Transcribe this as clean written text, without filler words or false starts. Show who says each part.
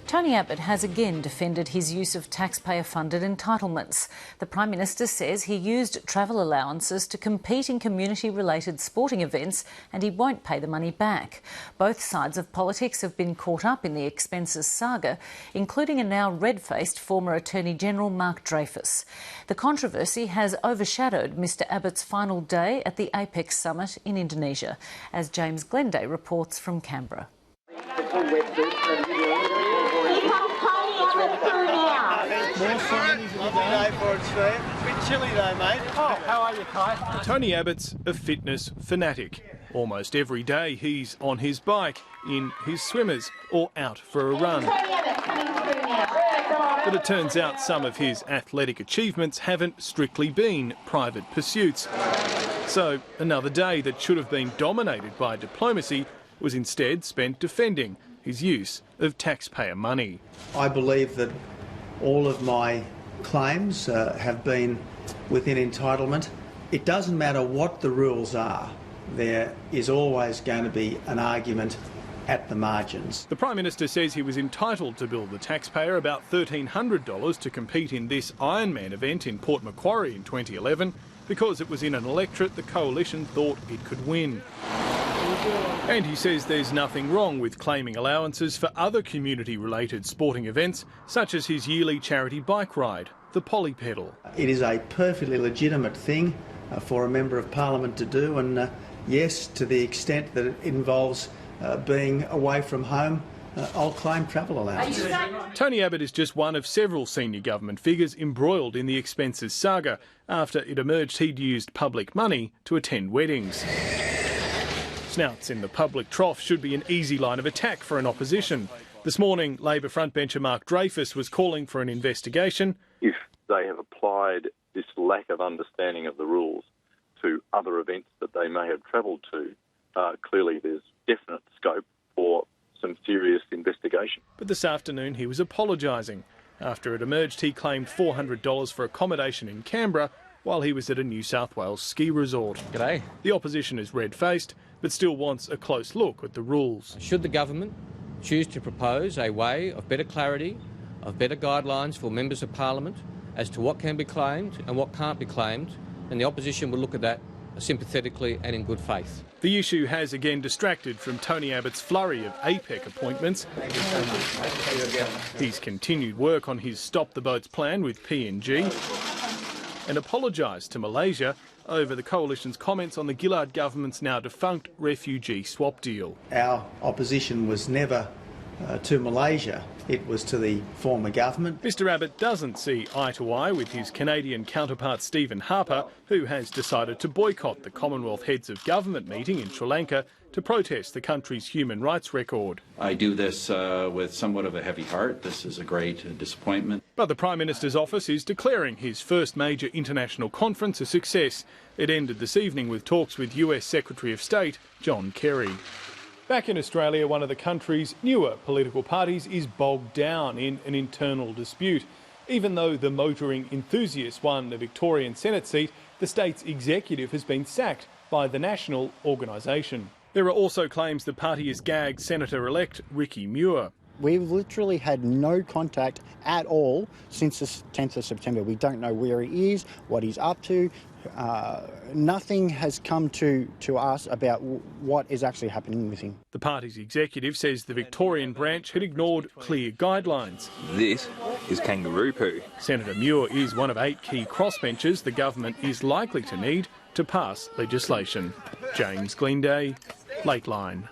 Speaker 1: Tony Abbott has again defended his use of taxpayer-funded entitlements. The Prime Minister says he used travel allowances to compete in community-related sporting events and he won't pay the money back. Both sides of politics have been caught up in the expenses saga, including a now red-faced former Attorney-General Mark Dreyfus. The controversy has overshadowed Mr Abbott's final day at the APEC summit in Indonesia, as James Glenday reports from Canberra.
Speaker 2: How are you, Kai? Tony Abbott's a fitness fanatic. Almost every day he's on his bike, in his swimmers, or out for a run. But it turns out some of his athletic achievements haven't strictly been private pursuits. So another day that should have been dominated by diplomacy was instead spent defending his use of taxpayer money.
Speaker 3: I believe that all of my claims have been within entitlement. It doesn't matter what the rules are, there is always going to be an argument at the margins.
Speaker 2: The Prime Minister says he was entitled to bill the taxpayer about $1,300 to compete in this Ironman event in Port Macquarie in 2011 because it was in an electorate the coalition thought it could win. And he says there's nothing wrong with claiming allowances for other community-related sporting events, such as his yearly charity bike ride, the Poly Pedal.
Speaker 3: It is a perfectly legitimate thing for a Member of Parliament to do, and yes, to the extent that it involves being away from home, I'll claim travel allowance.
Speaker 2: Tony Abbott is just one of several senior government figures embroiled in the expenses saga after it emerged he'd used public money to attend weddings. Snouts in the public trough should be an easy line of attack for an opposition. This morning, Labor frontbencher Mark Dreyfus was calling for an investigation.
Speaker 4: If they have applied this lack of understanding of the rules to other events that they may have travelled to, clearly there's definite scope for some serious investigation.
Speaker 2: But this afternoon he was apologising. After it emerged he claimed $400 for accommodation in Canberra while he was at a New South Wales ski resort.
Speaker 5: G'day.
Speaker 2: The opposition is red-faced, but still wants a close look at the rules.
Speaker 5: Should the government choose to propose a way of better clarity, of better guidelines for members of parliament as to what can be claimed and what can't be claimed, then the opposition will look at that sympathetically and in good faith.
Speaker 2: The issue has again distracted from Tony Abbott's flurry of APEC appointments. He's continued work on his Stop the Boats plan with PNG and apologised to Malaysia over the coalition's comments on the Gillard government's now defunct refugee swap deal.
Speaker 3: Our opposition was never to Malaysia, it was to the former government.
Speaker 2: Mr Abbott doesn't see eye to eye with his Canadian counterpart Stephen Harper, who has decided to boycott the Commonwealth Heads of Government meeting in Sri Lanka to protest the country's human rights record.
Speaker 6: I do this with somewhat of a heavy heart. This is a great disappointment.
Speaker 2: But the Prime Minister's office is declaring his first major international conference a success. It ended this evening with talks with US Secretary of State John Kerry. Back in Australia, one of the country's newer political parties is bogged down in an internal dispute. Even though the motoring enthusiast won the Victorian Senate seat, the state's executive has been sacked by the national organisation. There are also claims the party has gagged Senator-elect Ricky Muir.
Speaker 7: We've literally had no contact at all since the 10th of September. We don't know where he is, what he's up to. Nothing has come to us about what is actually happening with him.
Speaker 2: The party's executive says the Victorian branch had ignored clear guidelines.
Speaker 8: This is kangaroo poo.
Speaker 2: Senator Muir is one of 8 key crossbenchers the government is likely to need to pass legislation. James Glenday, Lateline.